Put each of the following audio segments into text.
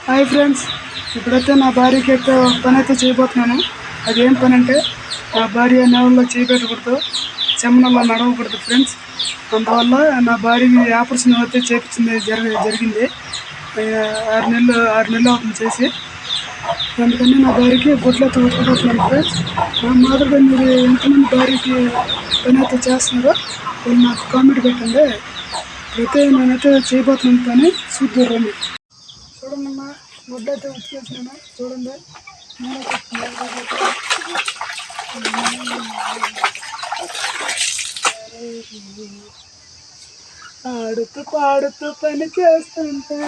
Hi friends, ఇప్పుడైతే నా భార్యకి అయితే ఒక పని అయితే చేయబోతున్నాను. అది ఏం పని అంటే నా భార్య నెలలో చేయబెట్టకూడదు, చెమ్మనల్లో నడవకూడదు ఫ్రెండ్స్. అందువల్ల నా భార్యకి ఆపరేషన్ అయితే చేయించింది జరిగింది. 6 నెలలు అవుతుంది చేసి. అందుకని నా భార్యకి బొట్లు అయితే ఉతుకుపోతున్నాను ఫ్రెండ్స్. నా మాదిరిగా మీరు ఎంతమంది భార్యకి పని అయితే చేస్తున్నారో వాళ్ళు నాకు కామెంట్ పెట్టండి. అయితే నేనైతే చేయబోతున్నాను పని చూద్దాం. చూడండి అమ్మా, గుడ్డ అయితే ఉతికేసినాను. చూడండి, ఆడుతూ పాడుతూ పని చేస్తుంటే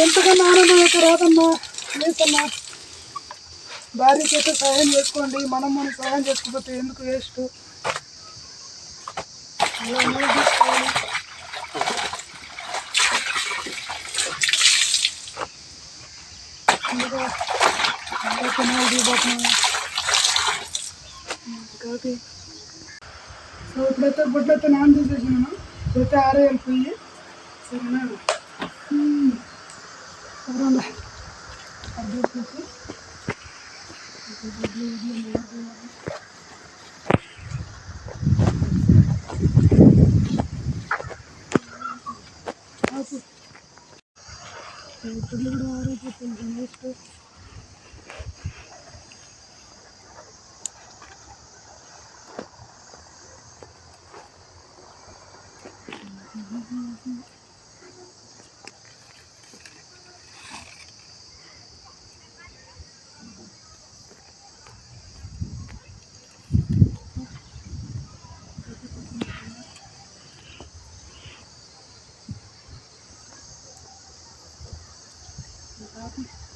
ఎంతకన్నా ఆనందం అయితే రాదమ్మా. ప్లీజ్ అమ్మా, భార్యకి అయితే సహాయం చేసుకోండి. మనం సహాయం చేసుకోకపోతే ఎందుకు వేస్ట్. తీసుకోవాలి. కాఫీ. సో ఇప్పుడైతే బొడ్లు అయితే నాన్ చేసేసినాను. ఇప్పుడైతే ఆరేయాలిపోయి. సరేనా? సరే ఇప్పుడు కూడా ఆరైపోతుంది నెక్స్ట్. Happy.